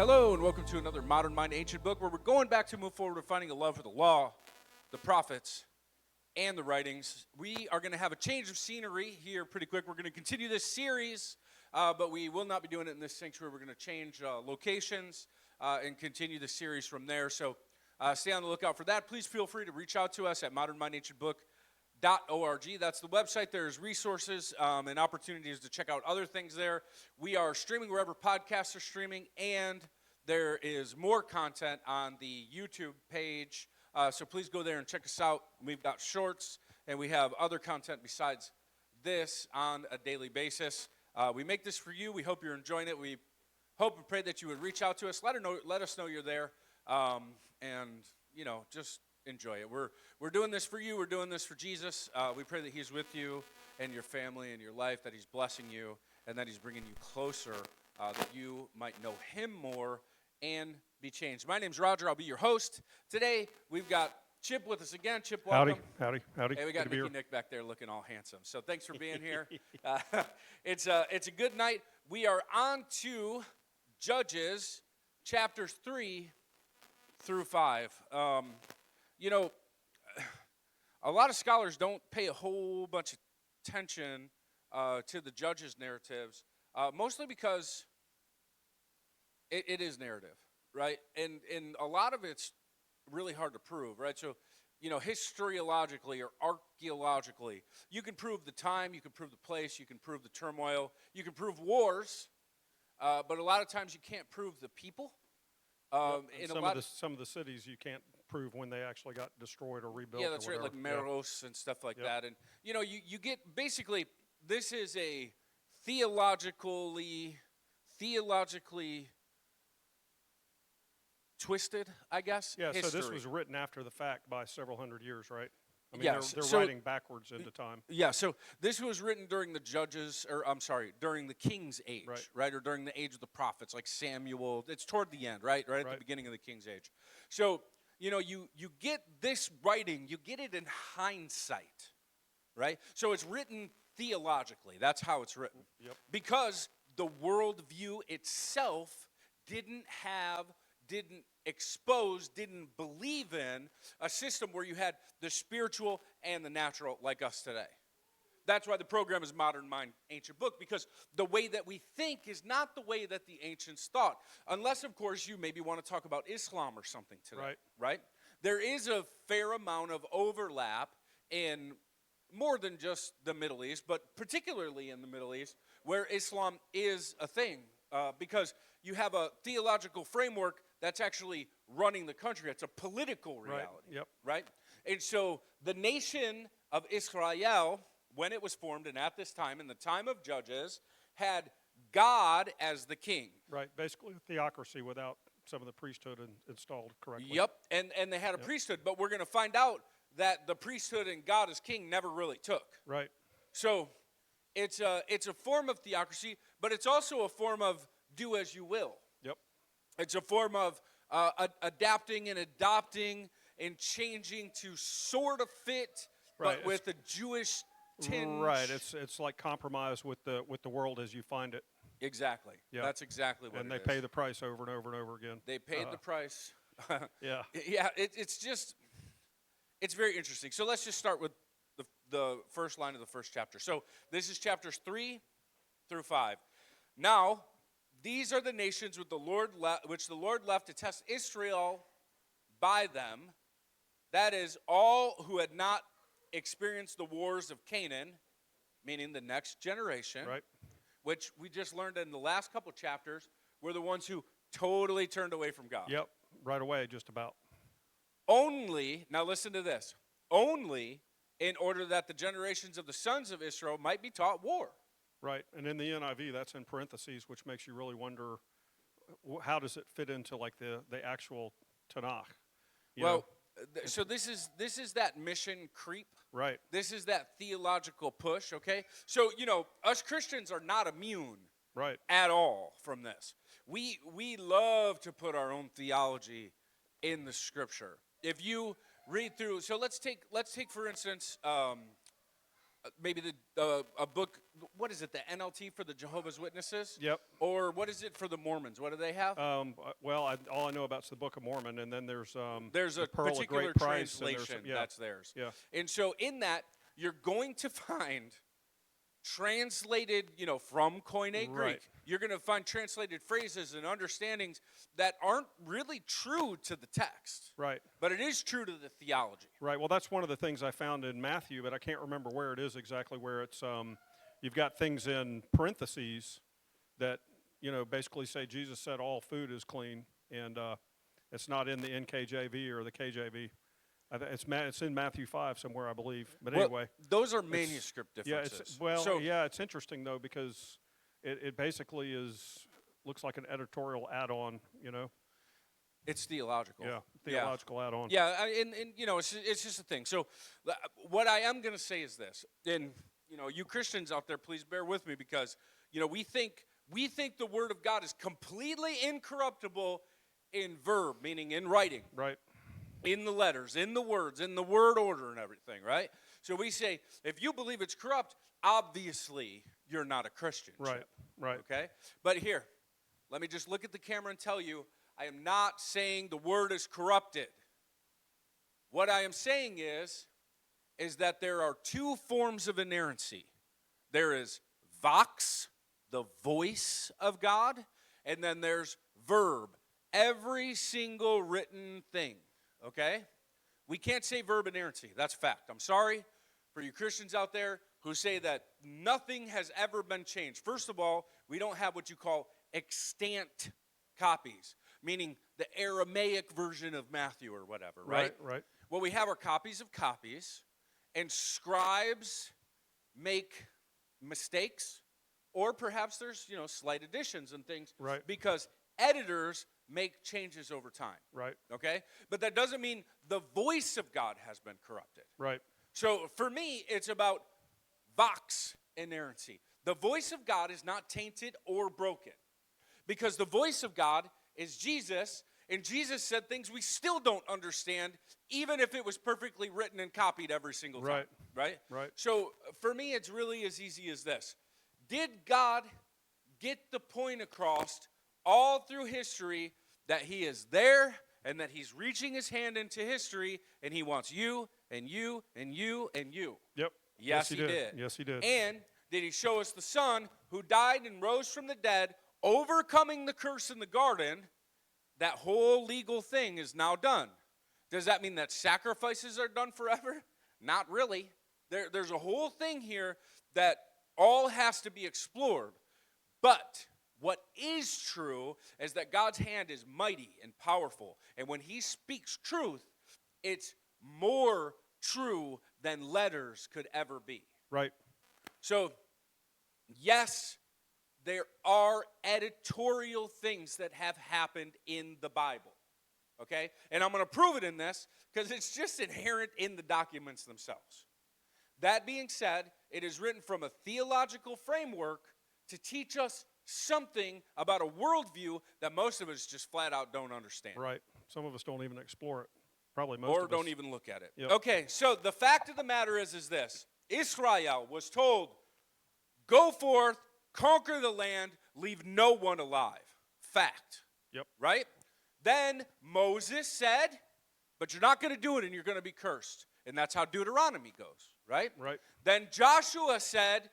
Hello and welcome to another Modern Mind Ancient Book where we're going back to move forward with finding a love for the law, the prophets, and the writings. We are going to have a change of scenery here pretty quick. We're going to continue this series, but we will not be doing it in this sanctuary. We're going to change locations and continue the series from there. So stay on the lookout for that. Please feel free to reach out to us at modernmindancientbook.org. That's the website. There's resources and opportunities to check out other things there. We are streaming wherever podcasts are streaming, and there is more content on the YouTube page. So please go there and check us out. We've got shorts, and we have other content besides this on a daily basis. We make this for you. We hope you're enjoying it. We hope and pray that you would reach out to us. Let us know you're there, and just enjoy it. We're doing this for you. We're doing this for Jesus. We pray that He's with you and your family and your life, that He's blessing you, and that He's bringing you closer, that you might know Him more and be changed. My name's Roger. I'll be your host. Today, we've got Chip with us again. Chip, welcome. Howdy. Hey, we got Nick back there looking all handsome. So thanks for being here. It's a good night. We are on to Judges, chapters 3 through 5. A lot of scholars don't pay a whole bunch of attention to the Judges narratives, mostly because it is narrative, right? And a lot of it's really hard to prove, right? So, historiologically or archaeologically, you can prove the time, you can prove the place, you can prove the turmoil, you can prove wars, but a lot of times you can't prove the people. Some of the cities you can't prove when they actually got destroyed or rebuilt. Yeah, that's right, like Meros and stuff like that. And, you get, basically, this is a theologically twisted, I guess, history. So this was written after the fact by several hundred years, right? I mean, yes. They're writing backwards into time. Yeah, so this was written during the during the King's Age, right? Or during the age of the prophets, like Samuel. It's toward the end, right at the beginning of the King's Age. So, you get this writing, you get it in hindsight, right? So it's written theologically. That's how it's written. Yep. Because the worldview itself didn't believe in a system where you had the spiritual and the natural like us today. That's why the program is Modern Mind Ancient Book, because the way that we think is not the way that the ancients thought. Unless, of course, you maybe want to talk about Islam or something today, right? There is a fair amount of overlap in more than just the Middle East, but particularly in the Middle East, where Islam is a thing, because you have a theological framework that's actually running the country. It's a political reality, right? And so the nation of Israel, when it was formed and at this time, in the time of Judges, had God as the king. Right, basically theocracy without some of the priesthood installed correctly. Yep, and they had a priesthood, but we're going to find out that the priesthood and God as king never really took. Right. So it's a form of theocracy, but it's also a form of do as you will. Yep. It's a form of adapting and adopting and changing to sort of fit, but with a Jewish tinge. Right. It's like compromise with the world as you find it. Exactly. Yeah. That's exactly what it is. And they pay the price over and over and over again. They paid the price. Yeah. Yeah. It's very interesting. So let's just start with the first line of the first chapter. So this is chapters 3 through 5. Now, these are the nations which the Lord left to test Israel by them. That is, all who had not experienced the wars of Canaan, meaning the next generation, which we just learned in the last couple chapters, were the ones who totally turned away from God. Yep, right away, just about. Only, now listen to this, only in order that the generations of the sons of Israel might be taught war. Right, and in the NIV, that's in parentheses, which makes you really wonder, how does it fit into like the actual Tanakh? So this is that mission creep. Right. This is that theological push, okay? So, us Christians are not immune at all from this. We love to put our own theology in the Scripture. If you read through, so let's take for instance, maybe a book what is it, the NLT for the Jehovah's Witnesses? Yep. Or what is it for the Mormons? What do they have? Well, all I know about is the Book of Mormon, and then there's There's a the Pearl of particular Great Price, and there's translation yeah, that's theirs. yeah, And so in that, you're going to find translated, from Koine Greek. Right. You're going to find translated phrases and understandings that aren't really true to the text. right. But it is true to the theology. Right. Well, that's one of the things I found in Matthew, but I can't remember where it is exactly. Where it's you've got things in parentheses that basically say Jesus said all food is clean, and it's not in the NKJV or the KJV. It's in Matthew 5 somewhere, I believe. But anyway, those are manuscript differences. It's interesting though because it basically looks like an editorial add-on. It's theological. Yeah, theological add-on. Yeah, and it's just a thing. So what I am going to say is this, and you Christians out there, please bear with me because we think the Word of God is completely incorruptible in verb, meaning in writing, Right. in the letters, in the words, in the word order and everything, right? So we say if you believe it's corrupt, obviously you're not a Christian. Right. Chip, Right. Okay, but here, let me just look at the camera and tell you. I am not saying the word is corrupted. What I am saying is that there are two forms of inerrancy. There is vox, the voice of God, and then there's verb, every single written thing, okay? We can't say verb inerrancy. That's fact. I'm sorry for you Christians out there who say that nothing has ever been changed. First of all, we don't have what you call extant copies, meaning the Aramaic version of Matthew or whatever, right? Right. What we have are copies of copies, and scribes make mistakes, or perhaps there's, slight additions and things, Right. because editors make changes over time, Right. okay? But that doesn't mean the voice of God has been corrupted. Right. So for me, it's about vox inerrancy. The voice of God is not tainted or broken, because the voice of God is Jesus, and Jesus said things we still don't understand, even if it was perfectly written and copied every single time. Right? Right. So for me, it's really as easy as this. Did God get the point across all through history that he is there and that he's reaching his hand into history and he wants you and you and you and you? Yep. Yes, he did. Yes, he did. And did he show us the Son who died and rose from the dead, overcoming the curse in the garden? That whole legal thing is now done. Does that mean that sacrifices are done forever? Not really. There's a whole thing here that all has to be explored. But what is true is that God's hand is mighty and powerful. And when he speaks truth, it's more true than letters could ever be. Right. So, yes, there are editorial things that have happened in the Bible, okay? And I'm going to prove it in this because it's just inherent in the documents themselves. That being said, it is written from a theological framework to teach us something about a worldview that most of us just flat out don't understand. Right. Some of us don't even explore it. Probably most Or of us. don't even look at it. Yep. Okay, so the fact of the matter is this. Israel was told, go forth, conquer the land, leave no one alive. Fact. Yep. Right? Then Moses said, but you're not going to do it and you're going to be cursed. And that's how Deuteronomy goes, right? Right. Then Joshua said,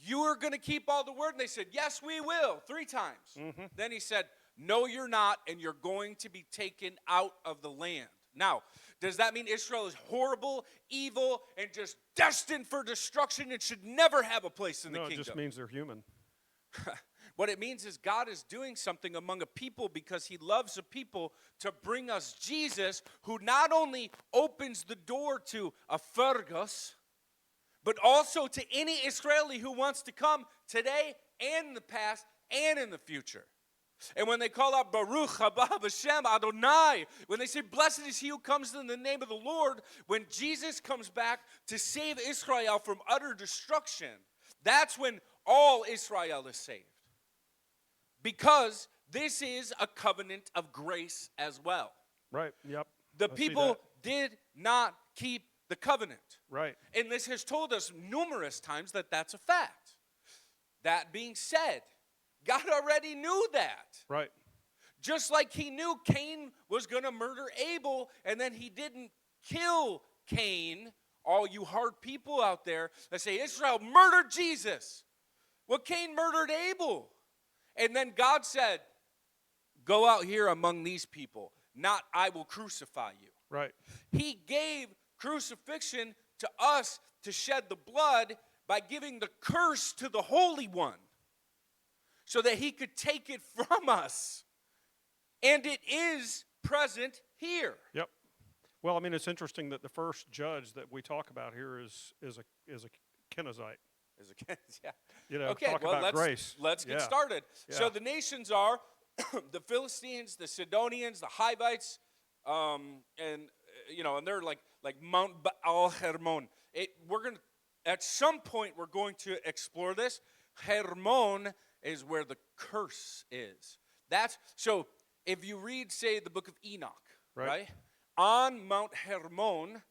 you are going to keep all the word. And they said, yes, we will, 3 times. Mm-hmm. Then he said, no, you're not, and you're going to be taken out of the land. Now, does that mean Israel is horrible, evil, and just destined for destruction and should never have a place in the kingdom? No, it just means they're human. What it means is God is doing something among a people because he loves a people to bring us Jesus, who not only opens the door to a Fergus, but also to any Israeli who wants to come today and in the past and in the future. And when they call out Baruch haba Hashem Adonai, when they say blessed is he who comes in the name of the Lord, when Jesus comes back to save Israel from utter destruction, that's when all Israel is saved. Because this is a covenant of grace as well. Right. Yep. The I see people that. did not keep the covenant. Right. And this has told us numerous times that that's a fact. That being said, God already knew that. Right. Just like he knew Cain was going to murder Abel, and then he didn't kill Cain. All you hard people out there that say Israel murdered Jesus. Well, Cain murdered Abel. And then God said, go out here among these people, not I will crucify you. Right. He gave crucifixion to us to shed the blood by giving the curse to the Holy One so that he could take it from us. And it is present here. Yep. Well, I mean, it's interesting that the first judge that we talk about here is a Kenizzite. Yeah. You know, Okay, talk well, about grace. Let's get Yeah. started. Yeah. So the nations are the Philistines, the Sidonians, the Hivites, and they're like Mount Baal Hermon. At some point we're going to explore this. Hermon is where the curse is. So if you read, say, the book of Enoch, right? On Mount Hermon,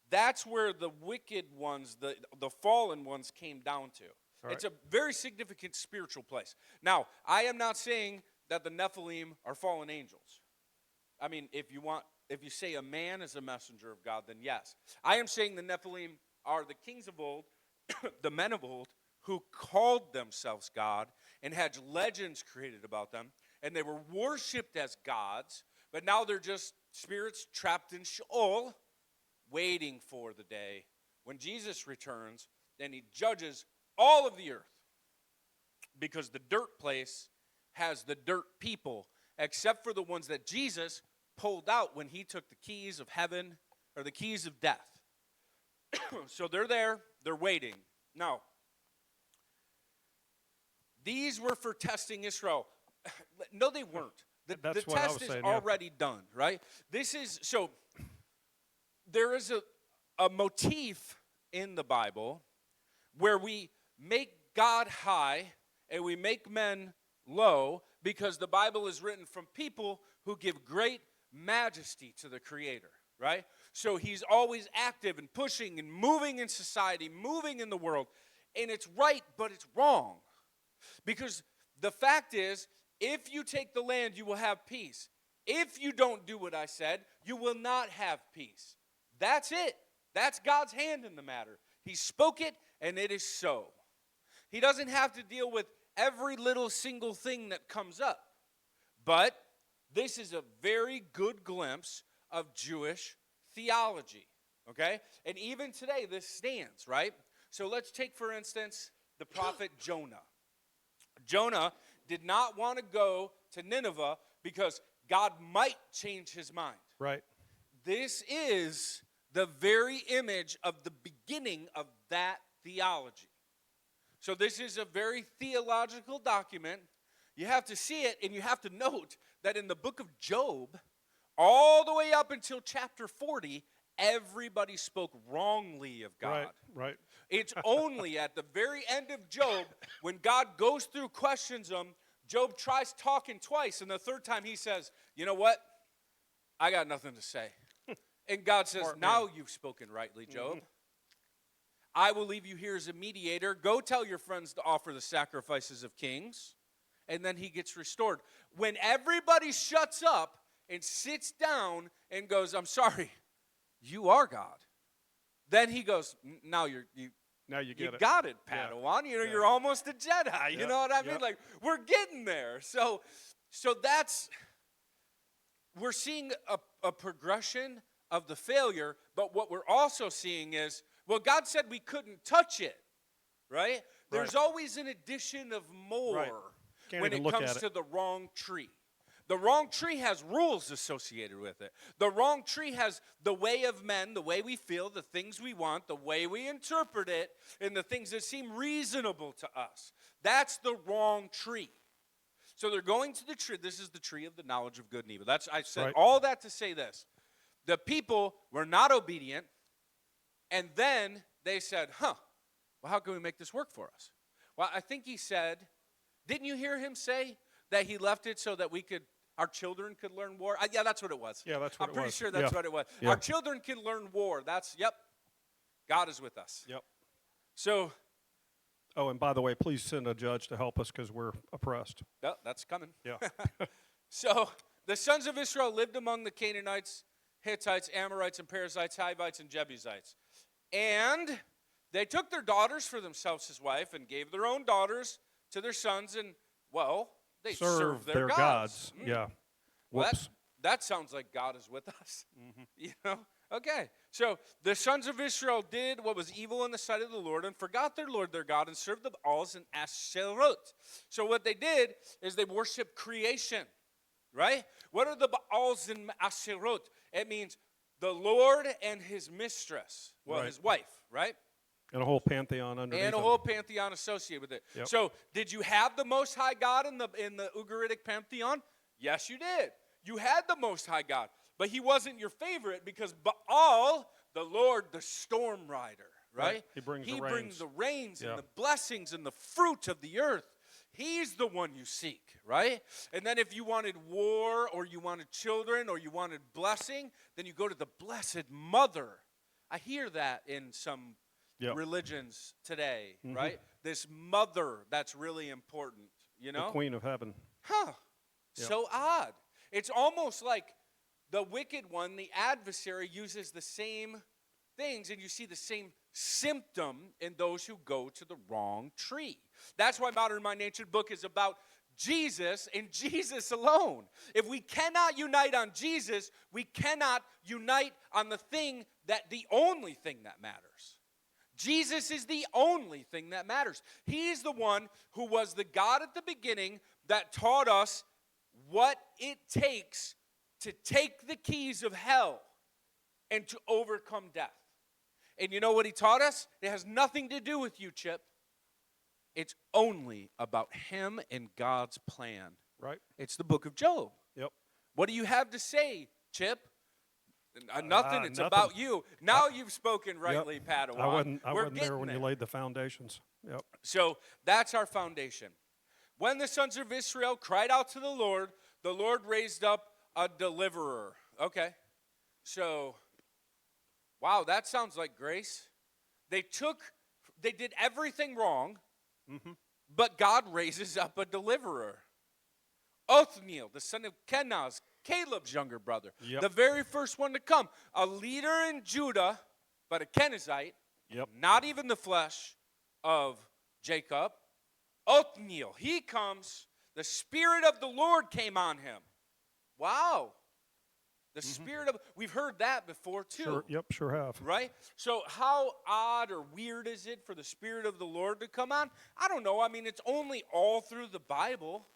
that's where the wicked ones, the fallen ones came down to. Right. It's a very significant spiritual place. Now, I am not saying that the Nephilim are fallen angels. I mean, if you say a man is a messenger of God, then yes. I am saying the Nephilim are the kings of old, the men of old, who called themselves God and had legends created about them, and they were worshipped as gods, but now they're just spirits trapped in Sheol, waiting for the day when Jesus returns, then he judges all of the earth. Because the dirt place has the dirt people, except for the ones that Jesus pulled out when he took the keys of heaven, or the keys of death. So they're there, they're waiting. Now, these were for testing Israel. No, they weren't. The what I test was is saying, yeah. already done, right? There is a motif in the Bible where we make God high and we make men low, because the Bible is written from people who give great majesty to the Creator, right? So he's always active and pushing and moving in society, moving in the world. And it's right, but it's wrong. Because the fact is, if you take the land, you will have peace. If you don't do what I said, you will not have peace. That's it. That's God's hand in the matter. He spoke it, and it is so. He doesn't have to deal with every little single thing that comes up. But this is a very good glimpse of Jewish theology, okay? And even today, this stands, right? So let's take, for instance, the prophet Jonah. Jonah did not want to go to Nineveh because God might change his mind. Right. This is the very image of the beginning of that theology. So this is a very theological document. You have to see it, and you have to note that in the book of Job, all the way up until chapter 40, everybody spoke wrongly of God. Right. It's only at the very end of Job, when God goes through, questions him, Job tries talking twice, and the third time he says, you know what? I got nothing to say. And God says, now you've spoken rightly, Job. I will leave you here as a mediator. Go tell your friends to offer the sacrifices of kings. And then he gets restored. When everybody shuts up and sits down and goes, I'm sorry, you are God. Then he goes, now you got it, Padawan. Yeah. You're almost a Jedi. You know what I mean? Yep. Like, we're getting there. So that's, we're seeing a progression of the failure, but what we're also seeing is, well, God said we couldn't touch it, right? There's always an addition of more when it comes to the wrong tree. The wrong tree has rules associated with it. The wrong tree has the way of men, the way we feel, the things we want, the way we interpret it, and the things that seem reasonable to us. That's the wrong tree. So they're going to the tree. This is the tree of the knowledge of good and evil. I said all that to say this. The people were not obedient, and then they said, well, how can we make this work for us? Well, I think he said, didn't you hear him say that he left it so that we could Our children could learn war. Yeah, that's what it was. Yeah, that's what it I'm pretty was. sure that's Yeah. what it was. Yeah. Our children can learn war. Yep. God is with us. Yep. So, Oh, and by the way, please send a judge to help us because we're oppressed. oh, that's coming. Yeah. So, the sons of Israel lived among the Canaanites, Hittites, Amorites, and Perizzites, Hivites, and Jebusites. And they took their daughters for themselves as wife and gave their own daughters to their sons, and, well, they served their gods. Yeah. Well, Whoops. that sounds like God is with us. You know? Okay. So the sons of Israel did what was evil in the sight of the Lord and forgot their Lord their God and served the Baals and Asherot. So what they did is they worshiped creation, right? What are the Baals and Asherot? It means the Lord and his mistress, well, Right. his wife, right? And a whole pantheon underneath And a them. whole pantheon associated with it. Yep. So, did you have the Most High God in the Ugaritic pantheon? Yes, you did. You had the Most High God, but he wasn't your favorite because Baal, the Lord, the storm rider, right? He brings the brings rains. the rains Yeah. and the blessings and the fruit of the earth. He's the one you seek, right? And then if you wanted war or you wanted children or you wanted blessing, then you go to the Blessed Mother. I hear that in some Yep. religions today, right? This mother that's really important, you know? The Queen of Heaven. Huh. Yep. So odd. It's almost like the wicked one, the adversary, uses the same things, and you see the same symptom in those who go to the wrong tree. That's why Modern Mind Ancient Book is about Jesus and Jesus alone. If we cannot unite on Jesus, we cannot unite on the only thing that matters. Jesus is the only thing that matters. He's the one who was the God at the beginning that taught us what it takes to take the keys of hell and to overcome death. And you know what he taught us? It has nothing to do with you, Chip. It's only about him and God's plan. Right? It's the book of Job. Yep. What do you have to say, Chip? Nothing. It's nothing. about you. Now you've spoken rightly, Padawan. I wasn't We're there getting when you laid the foundations. Yep. So that's our foundation. When the sons of Israel cried out to the Lord raised up a deliverer. Okay. So, wow, that sounds like grace. They did everything wrong, but God raises up a deliverer. Othniel, the son of Kenaz, Caleb's younger brother, Yep. the very first one to come, a leader in Judah, but a Kenizzite, Yep. not even the flesh of Jacob. Othniel, he comes, the Spirit of the Lord came on him. Wow. The Spirit of, we've heard that before too. Sure. Yep. Sure have. Right? So how odd or weird is it for the Spirit of the Lord to come on? I don't know. I mean, it's only all through the Bible.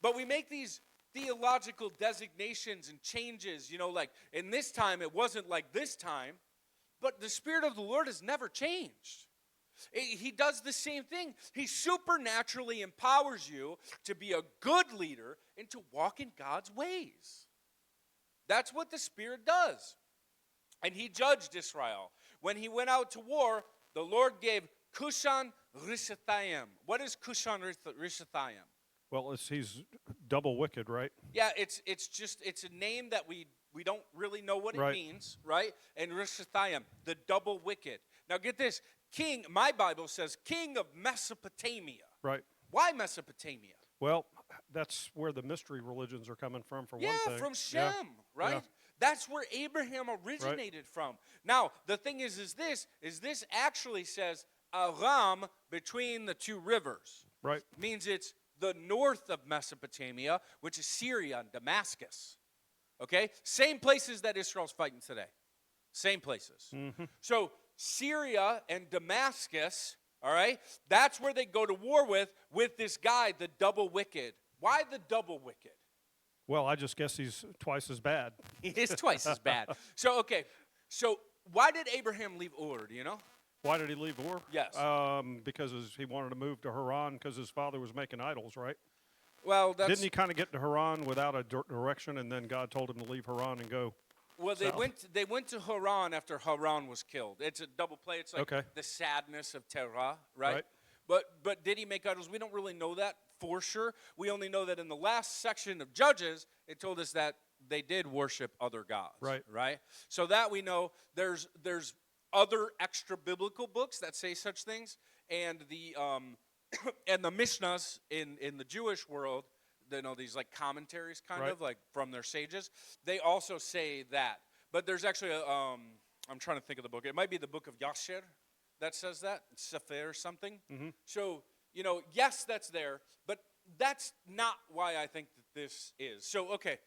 But we make these theological designations and changes, you know, like in this time, it wasn't like this time. But the Spirit of the Lord has never changed. He does the same thing. He supernaturally empowers you to be a good leader and to walk in God's ways. That's what the Spirit does. And he judged Israel. When he went out to war, the Lord gave Cushan Rishathaim. What is Cushan Rishathaim? Well, he's double wicked, right? Yeah, it's a name that we don't really know what it means, right? And Rishathaim, the double wicked. Now get this, king, my Bible says king of Mesopotamia. Right. Why Mesopotamia? Well, that's where the mystery religions are coming from, for one thing. Yeah, from Shem, right? Yeah. That's where Abraham originated from. Now, the thing is this actually says Aram between the two rivers. Right. Means it's the north of Mesopotamia, which is Syria and Damascus. Okay? Same places that Israel's fighting today. Same places. So Syria and Damascus, all right, that's where they go to war with this guy, the double wicked. Why the double wicked? Well, I just guess he's twice as bad. He is twice as bad. So, okay, so why did Abraham leave Ur, do you know? Why did he leave Ur? Yes. Because he wanted to move to Haran because his father was making idols, right? Well, that's... Didn't he kind of get to Haran without a direction, and then God told him to leave Haran and go? Well, they went to Haran after Haran was killed. It's a double play. It's like Okay. the sadness of Terah, right? But did he make idols? We don't really know that for sure. We only know that in the last section of Judges, it told us that they did worship other gods. Right? So that we know. There's other extra biblical books that say such things, and the and the Mishnahs in the Jewish world, these like commentaries kind of like from their sages, they also say that. But there's actually I'm trying to think of the book. It might be the book of Yasher that says that, Sefer something. Mm-hmm. So, yes, that's there, but that's not why I think that this is. So, okay,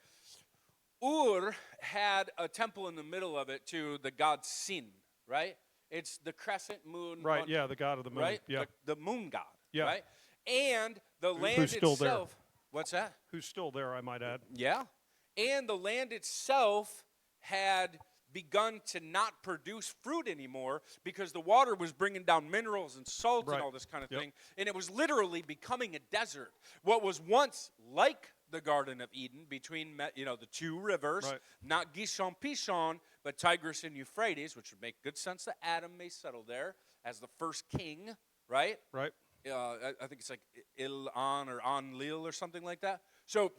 Ur had a temple in the middle of it to the god Sin, right? It's the crescent moon. Right, yeah, the god of the moon. Right? Yeah. The moon god, Yeah. right? And the land Who's still itself. there. What's that? Who's still there, I might add. Yeah. And the land itself had begun to not produce fruit anymore because the water was bringing down minerals and salt and all this kind of thing. And it was literally becoming a desert. What was once like the Garden of Eden between, the two rivers, not Gishon, Pishon, but Tigris and Euphrates, which would make good sense that Adam may settle there as the first king, right? Right. I think it's like Il-An or An-Lil or something like that. So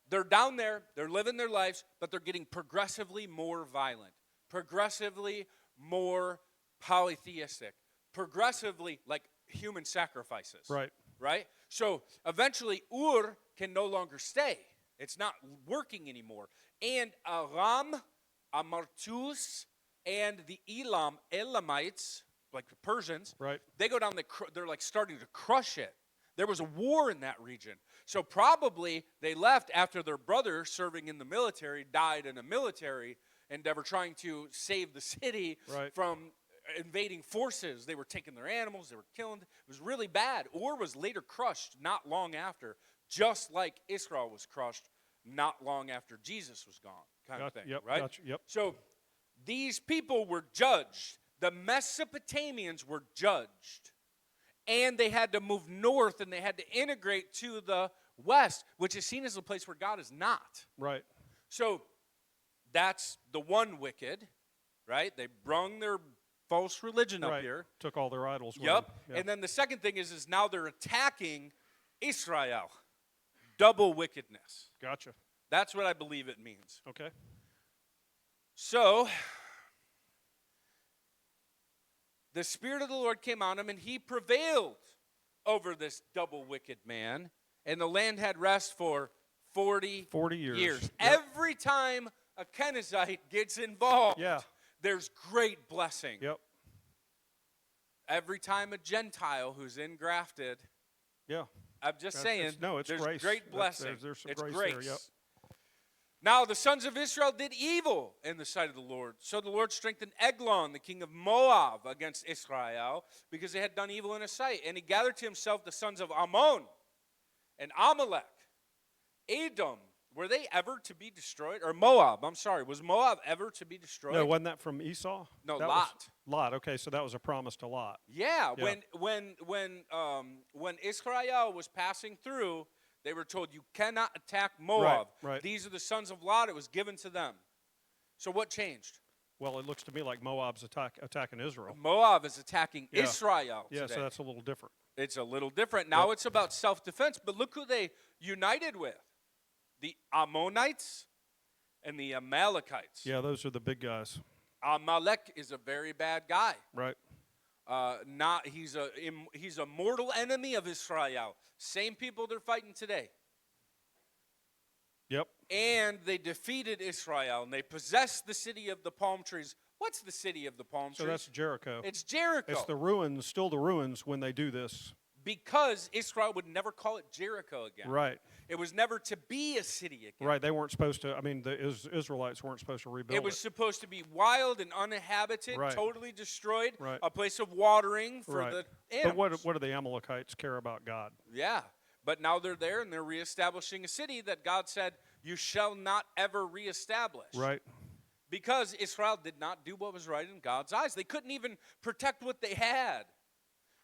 they're down there, they're living their lives, but they're getting progressively more violent, progressively more polytheistic, progressively like human sacrifices. Right? So eventually Ur can no longer stay. It's not working anymore. And Aram, Amartus, and the Elamites, like the Persians, they go down, they're like starting to crush it. There was a war in that region. So probably they left after their brother serving in the military died in a military endeavor trying to save the city from invading forces. They were taking their animals. They were killing. It was really bad. Ur was later crushed not long after, just like Israel was crushed not long after Jesus was gone, kind of thing, right? Gotcha, yep. So these people were judged. The Mesopotamians were judged. And they had to move north, and they had to integrate to the west, which is seen as a place where God is not. Right. So that's the one wicked, right? They brung their false religion up here. Took all their idols with Yep. them. Yeah. And then the second thing is now they're attacking Israel. Double wickedness. Gotcha. That's what I believe it means. Okay. So the Spirit of the Lord came on him, and he prevailed over this double wicked man. And the land had rest for 40 years. Yep. Every time a Kenizzite gets involved, there's great blessing. Yep. Every time a Gentile who's engrafted, I'm just saying, it's there's grace. great blessing. There's some it's grace there, yep. Now the sons of Israel did evil in the sight of the Lord. So the Lord strengthened Eglon, the king of Moab, against Israel, because they had done evil in his sight. And he gathered to himself the sons of Ammon and Amalek, Edom. Were they ever to be destroyed? Or Moab, I'm sorry. Was Moab ever to be destroyed? No, wasn't that from Esau? No, that Lot. Lot, okay, so that was a promise to Lot. Yeah. When Israel was passing through, they were told, you cannot attack Moab. Right. These are the sons of Lot. It was given to them. So what changed? Well, it looks to me like Moab's attacking Israel. Moab is attacking Israel today. Yeah, so that's a little different. It's a little different. Now it's about self-defense, but look who they united with. The Ammonites and the Amalekites. Yeah, those are the big guys. Amalek is a very bad guy. Right. He's a mortal enemy of Israel. Same people they're fighting today. Yep. And they defeated Israel, and they possessed the city of the palm trees. What's the city of the palm trees? So that's Jericho. It's Jericho. It's the ruins, still the ruins when they do this. Because Israel would never call it Jericho again. Right. It was never to be a city again. Right. They weren't supposed to, the Israelites weren't supposed to rebuild it. It was supposed to be wild and uninhabited, totally destroyed, a place of watering for the animals. But what do the Amalekites care about God? Yeah. But now they're there, and they're reestablishing a city that God said, you shall not ever reestablish. Right. Because Israel did not do what was right in God's eyes. They couldn't even protect what they had.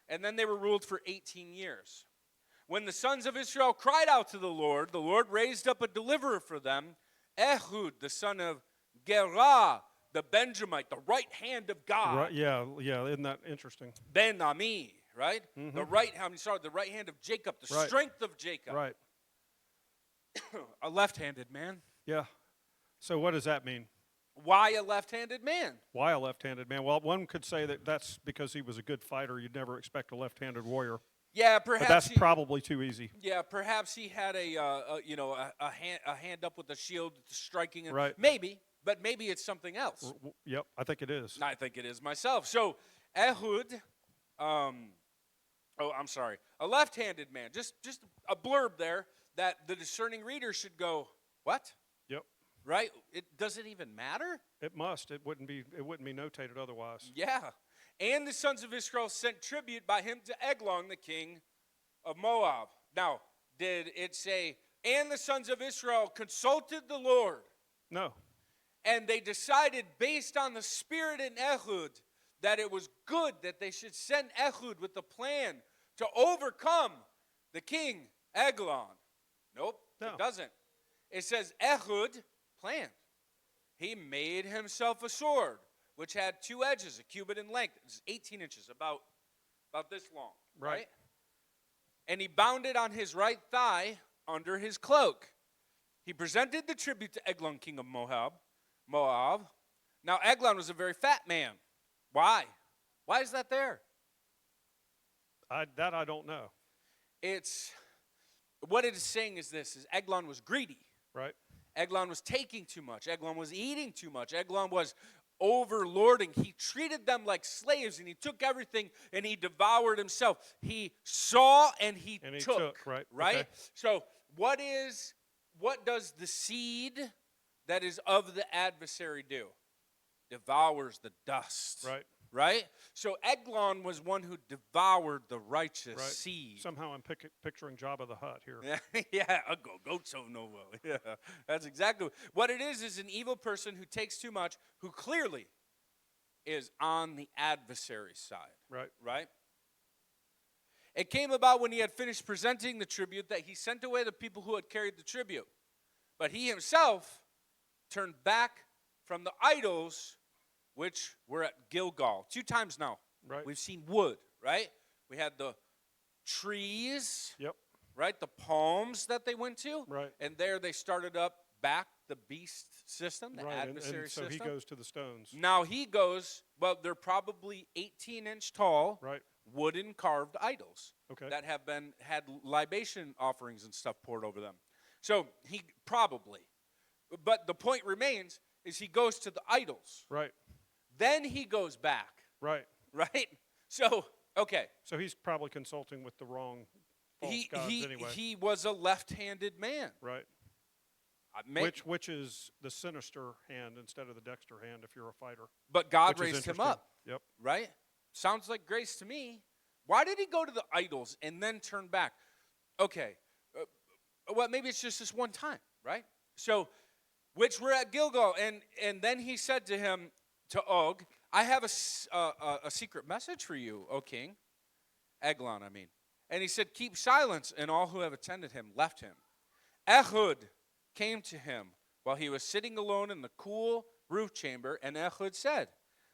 And then they were ruled for 18 years. When the sons of Israel cried out to the Lord raised up a deliverer for them, Ehud, the son of Gera, the Benjamite, the right hand of God. Right, yeah, isn't that interesting? Ben Ami, right? Mhm. The right hand of Jacob, the Right. strength of Jacob. Right. A left-handed man. Yeah. So what does that mean? Why a left-handed man? Why a left-handed man? Well, one could say that that's because he was a good fighter. You'd never expect a left-handed warrior. Yeah, But perhaps that's he, probably too easy. yeah, perhaps he had a hand up with a shield striking. Right. Maybe, but maybe it's something else. Yep, I think it is. I think it is myself. So Ehud, a left-handed man. Just a blurb there that the discerning reader should go, what? Yep. Right? Does it even matter? It must. It wouldn't be notated otherwise. Yeah. And the sons of Israel sent tribute by him to Eglon, the king of Moab. Now, did it say, and the sons of Israel consulted the Lord? No. And they decided, based on the spirit in Ehud, that it was good that they should send Ehud with the plan to overcome the king, Eglon. Nope, No. It doesn't. It says Ehud planned. He made himself a sword, which had 2 edges, a cubit in length. It's 18 inches, about this long. Right? And he bound it on his right thigh under his cloak. He presented the tribute to Eglon, king of Moab. Now, Eglon was a very fat man. Why? Why is that there? I don't know. What it is saying is this, is Eglon was greedy. Right. Eglon was taking too much. Eglon was eating too much. Eglon was overlording. He treated them like slaves, and he took everything, and he devoured himself. He saw and he took. Right. Right? Okay. So what does the seed that is of the adversary do? Devours the dust. Right. Right? So Eglon was one who devoured the righteous Right. seed. Somehow I'm picturing Jabba the Hutt here. Yeah, go so no. Yeah, that's exactly what it is an evil person who takes too much, who clearly is on the adversary's side. Right. Right? It came about when he had finished presenting the tribute that he sent away the people who had carried the tribute. But he himself turned back from the idols which were at Gilgal. 2 times now. Right. We've seen wood, right? We had the trees, Yep. right? The palms that they went to. Right. And there they started up back the beast system, the Right. adversary And so system. he goes to the stones. Now he goes, well, they're probably 18-inch tall, Right. wooden carved idols Okay. that have had libation offerings and stuff poured over them. So he probably. But the point remains is he goes to the idols. Right. Then he goes back. Right. Right? So, okay. So he's probably consulting with the wrong false gods anyway. He was a left-handed man. Right. Which is the sinister hand instead of the dexter hand if you're a fighter. But God Which is raised him interesting. up. Yep. Right? Sounds like grace to me. Why did he go to the idols and then turn back? Okay. Well, maybe it's just this one time, right? So, which were at Gilgal. And then he said to him, to Og, I have a secret message for you, O king. Eglon, I mean. And he said, keep silence. And all who have attended him left him. Ehud came to him while he was sitting alone in the cool roof chamber. And Ehud said,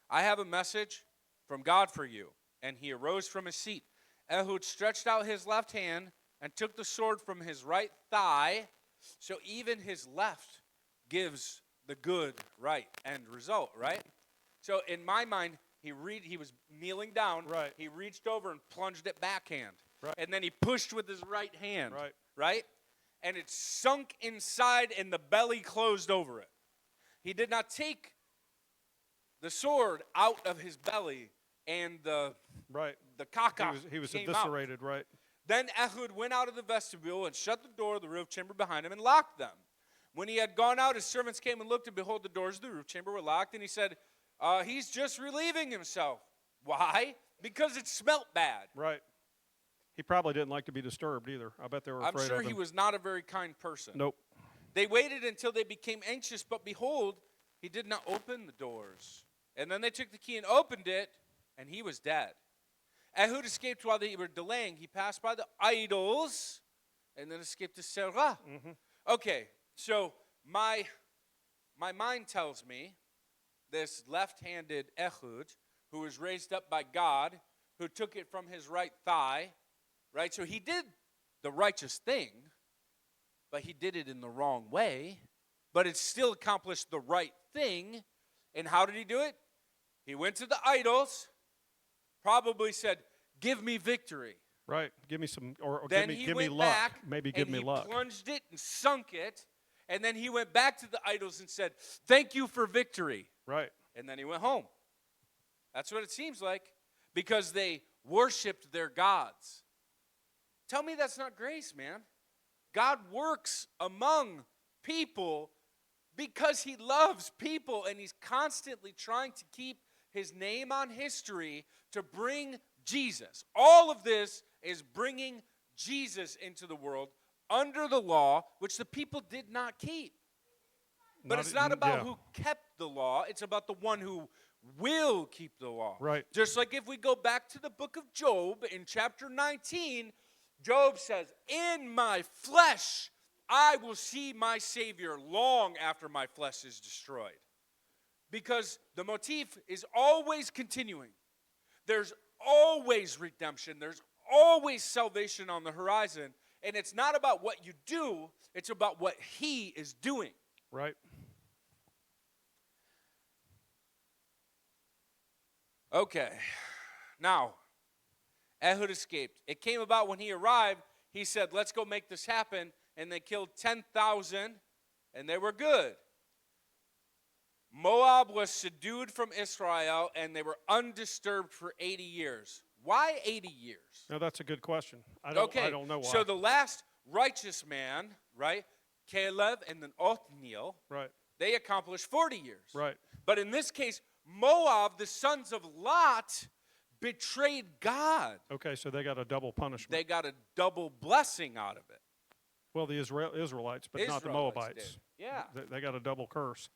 I have a message from God for you. And he arose from his seat. Ehud stretched out his left hand and took the sword from his right thigh. So even his left gives the good right end result, right? So in my mind, he was kneeling down. Right. He reached over and plunged it backhand. Right. And then he pushed with his right hand. Right. Right? And it sunk inside and the belly closed over it. He did not take the sword out of his belly and the caca He was came eviscerated, out. right? Then Ehud went out of the vestibule and shut the door of the roof chamber behind him and locked them. When he had gone out, his servants came and looked, and behold, the doors of the roof chamber were locked. And he said, he's just relieving himself. Why? Because it smelt bad. Right. He probably didn't like to be disturbed either. I bet they were afraid of him. I'm sure he was not a very kind person. Nope. They waited until they became anxious, but behold, he did not open the doors. And then they took the key and opened it, and he was dead. Ehud escaped while they were delaying. He passed by the idols and then escaped to Sisera. Mm-hmm. Okay, so my mind tells me this left-handed Ehud, who was raised up by God, who took it from his right thigh, right? So he did the righteous thing, but he did it in the wrong way, but it still accomplished the right thing. And how did he do it? He went to the idols, probably said, give me victory. Right. Give me some, or Then give me luck. back, Maybe give me luck. He plunged it and sunk it, and then he went back to the idols and said, thank you for victory. Right. And then he went home. That's what it seems like, because they worshiped their gods. Tell me that's not grace, man. God works among people because he loves people, and he's constantly trying to keep his name on history to bring Jesus. All of this is bringing Jesus into the world under the law, which the people did not keep. But it's not about who kept the law. It's about the one who will keep the law. Right. Just like if we go back to the book of Job in chapter 19, Job says, in my flesh I will see my Savior long after my flesh is destroyed. Because the motif is always continuing. There's always redemption. There's always salvation on the horizon. And it's not about what you do. It's about what he is doing. Right. Okay. Now, Ehud escaped. It came about when he arrived. He said, let's go make this happen. And they killed 10,000, and they were good. Moab was subdued from Israel, and they were undisturbed for 80 years. Why 80 years? No, that's a good question. I don't know why. So the last righteous man, right, Caleb and then Othniel, right, they accomplished 40 years. right, But in this case, Moab, the sons of Lot, betrayed God. okay, so they got a double punishment. They got a double blessing out of it. Well, the Israelites, but not the Moabites. Did. Yeah. They got a double curse.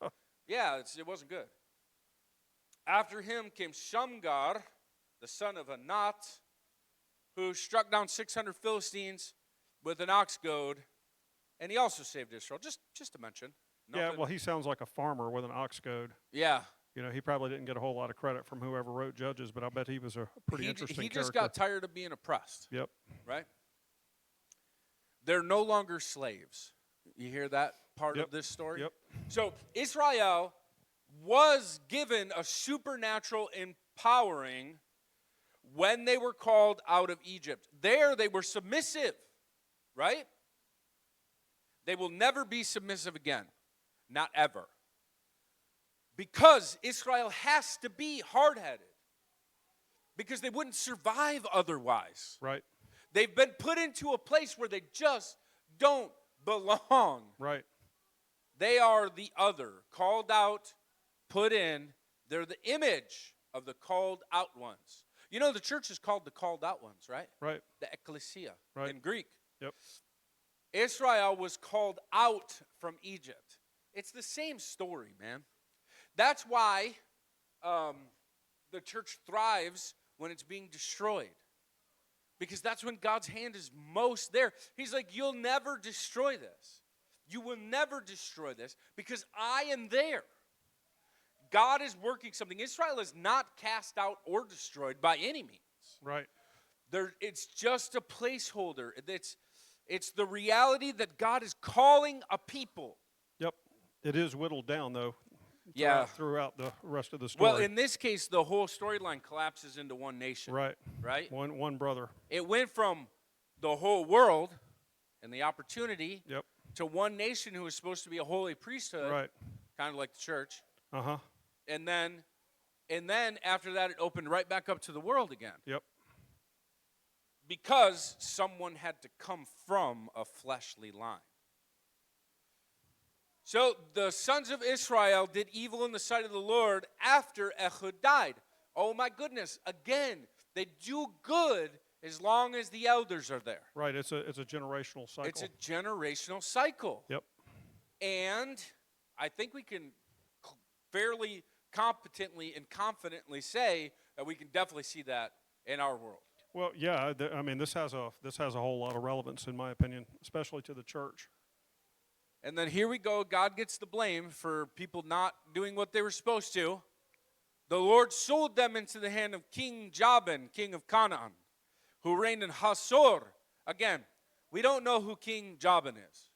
Yeah, it wasn't good. After him came Shamgar, the son of Anat, who struck down 600 Philistines with an ox goad, and he also saved Israel, just to mention. Yeah, well, he sounds like a farmer with an ox goad. Yeah. You know, he probably didn't get a whole lot of credit from whoever wrote Judges, but I bet he was a pretty interesting character. He just got tired of being oppressed. Yep. Right? They're no longer slaves. You hear that part of this story? Yep. So Israel was given a supernatural empowering when they were called out of Egypt. There they were submissive, right? They will never be submissive again. Not ever. Because Israel has to be hard-headed. Because they wouldn't survive otherwise. Right. They've been put into a place where they just don't belong. Right. They are the other, called out, put in. They're the image of the called out ones. You know, the church is called the called out ones, right? Right. The ecclesia Right. in Greek. Yep. Israel was called out from Egypt. It's the same story, man. That's why the church thrives when it's being destroyed. Because that's when God's hand is most there. He's like, you'll never destroy this. You will never destroy this because I am there. God is working something. Israel is not cast out or destroyed by any means. Right. It's just a placeholder. It's the reality that God is calling a people. Yep. It is whittled down, though. Yeah. Throughout the rest of the story. Well, in this case, the whole storyline collapses into one nation. Right. Right? One brother. It went from the whole world and the opportunity Yep. to one nation who was supposed to be a holy priesthood. Right. Kind of like the church. Uh-huh. And then after that, it opened right back up to the world again. Yep. Because someone had to come from a fleshly line. So the sons of Israel did evil in the sight of the Lord after Ehud died. Oh my goodness. Again, they do good as long as the elders are there. Right. It's a generational cycle. It's a generational cycle. Yep. And I think we can fairly competently and confidently say that we can definitely see that in our world. Well, yeah. I mean, this has a whole lot of relevance, in my opinion, especially to the church. And then here we go. God gets the blame for people not doing what they were supposed to. the Lord sold them into the hand of King Jabin, king of Canaan, who reigned in Hazor. Again, we don't know who King Jabin is.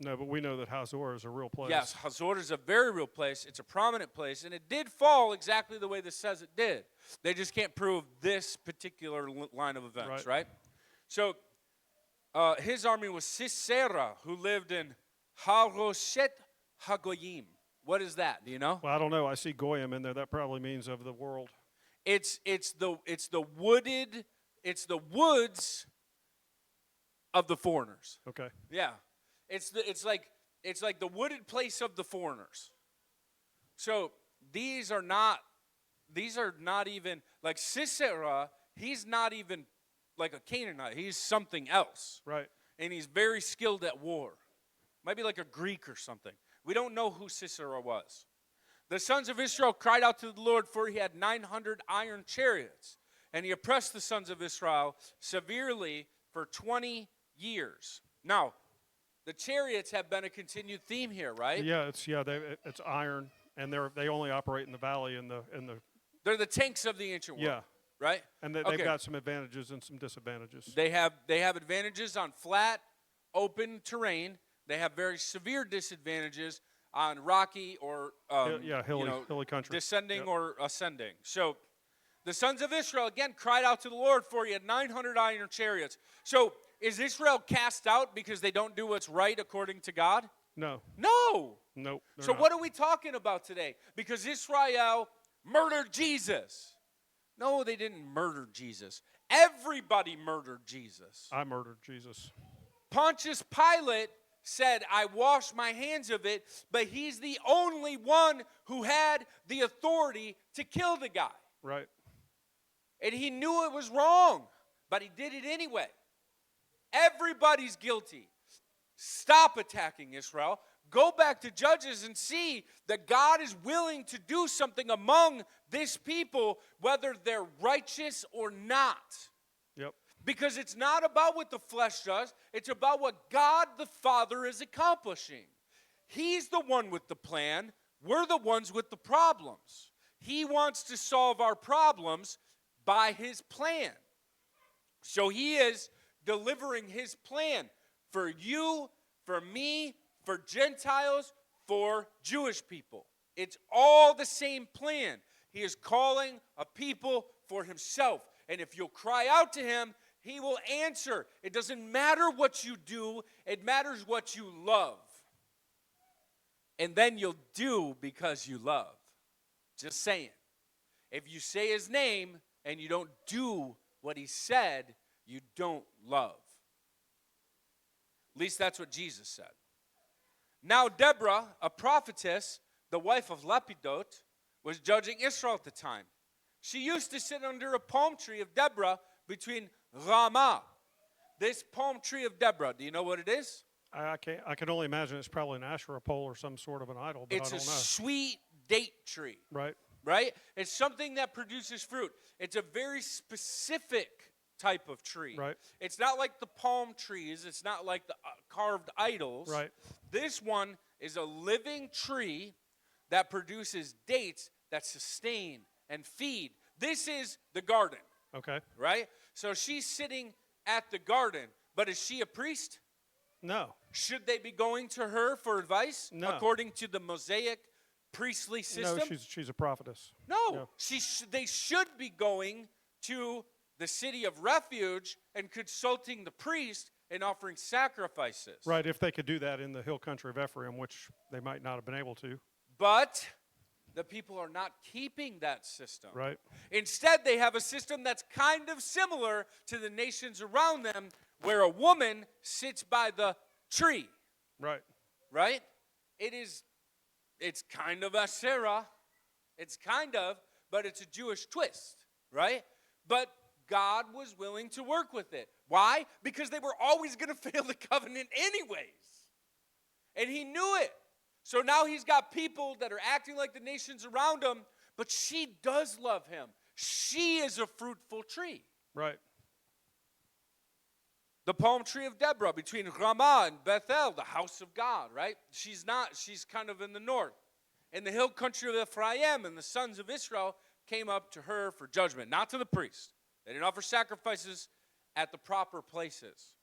No, but we know that Hazor is a real place. Yes, Hazor is a very real place. It's a prominent place, and it did fall exactly the way this says it did. They just can't prove this particular line of events, right? So his army was Sisera, who lived in Haroshet Hagoyim. What is that? Do you know? Well, I don't know. I see Goyim in there. That probably means of the world. It's the woods of the foreigners. Okay. Yeah. It's like the wooded place of the foreigners. So these are not even like Sisera, he's not even like a Canaanite. He's something else. Right. And he's very skilled at war. Might be like a Greek or something. We don't know who Sisera was. The sons of Israel cried out to the Lord, for he had 900 iron chariots. And he oppressed the sons of Israel severely for 20 years. Now, the chariots have been a continued theme here, right? Yeah, it's iron, and they only operate in the valley They're the tanks of the ancient world. Yeah. Right? And they've got some advantages and some disadvantages. They have advantages on flat, open terrain. They have very severe disadvantages on rocky or hilly country, descending or ascending. So the sons of Israel again cried out to the Lord, for he had 900 iron chariots. So is Israel cast out because they don't do what's right according to God? No. No. Nope. So what are we talking about today? Because Israel murdered Jesus. No, they didn't murder Jesus. Everybody murdered Jesus. I murdered Jesus. Pontius Pilate said, I wash my hands of it, but he's the only one who had the authority to kill the guy. Right. And he knew it was wrong, but he did it anyway. Everybody's guilty. Stop attacking Israel. Go back to Judges and see that God is willing to do something among this people, whether they're righteous or not. Yep. Because it's not about what the flesh does. It's about what God the Father is accomplishing. He's the one with the plan. We're the ones with the problems. He wants to solve our problems by his plan. So he is delivering his plan for you, for me, for Gentiles, for Jewish people. It's all the same plan. He is calling a people for himself. And if you'll cry out to him, he will answer. It doesn't matter what you do. It matters what you love. And then you'll do because you love. Just saying. If you say his name and you don't do what he said, you don't love. At least that's what Jesus said. Now Deborah, a prophetess, the wife of Lapidot, was judging Israel at the time. She used to sit under a palm tree of Deborah between Ramah. This palm tree of Deborah, do you know what it is? I can only imagine it's probably an Asherah pole or some sort of an idol, but I don't know. It's a sweet date tree. Right. Right? It's something that produces fruit. It's a very specific type of tree. Right. It's not like the palm trees. It's not like the carved idols. Right. This one is a living tree that produces dates that sustain and feed. This is the garden. Okay. Right? So she's sitting at the garden, but is she a priest? No. Should they be going to her for advice? No. According to the Mosaic priestly system? No, she's a prophetess. No. They should be going to the city of refuge and consulting the priest and offering sacrifices. Right, if they could do that in the hill country of Ephraim, which they might not have been able to. But the people are not keeping that system. Right. Instead, they have a system that's kind of similar to the nations around them, where a woman sits by the tree. Right. Right? It's kind of Asherah. It's kind of, but it's a Jewish twist. Right? But God was willing to work with it. Why? Because they were always going to fail the covenant anyways. And he knew it. So now he's got people that are acting like the nations around him, but she does love him. She is a fruitful tree. Right. The palm tree of Deborah between Ramah and Bethel, the house of God, right? She's kind of in the north. In the hill country of Ephraim and the sons of Israel came up to her for judgment, not to the priest. They didn't offer sacrifices at the proper places.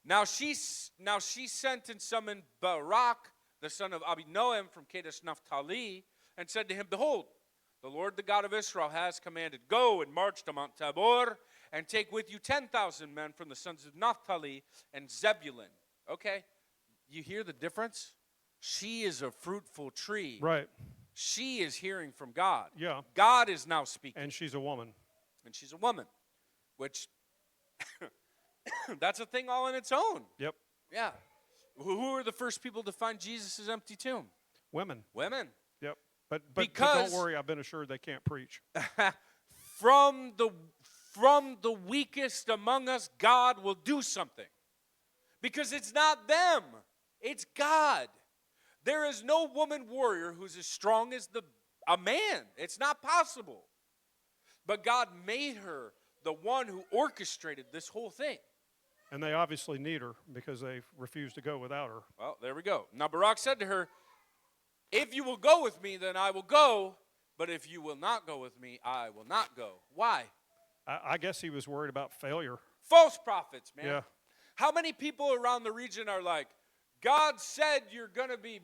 Now she sent and summoned Barak, the son of Abinoam from Kadesh Naphtali, and said to him, Behold, the Lord, the God of Israel, has commanded, Go and march to Mount Tabor, and take with you 10,000 men from the sons of Naphtali and Zebulun. Okay, you hear the difference? She is a fruitful tree. Right. She is hearing from God. Yeah. God is now speaking. And she's a woman. And she's a woman, which that's a thing all in its own. Yep. Yeah. Who were the first people to find Jesus' empty tomb? Women. Women. Yep. But don't worry, I've been assured they can't preach. From the weakest among us, God will do something. Because it's not them, it's God. There is no woman warrior who's as strong as a man. It's not possible. But God made her the one who orchestrated this whole thing. And they obviously need her because they refuse to go without her. Well, there we go. Now Barak said to her, If you will go with me, then I will go. But if you will not go with me, I will not go. Why? I guess he was worried about failure. False prophets, man. Yeah. How many people around the region are like, God said you're going to be,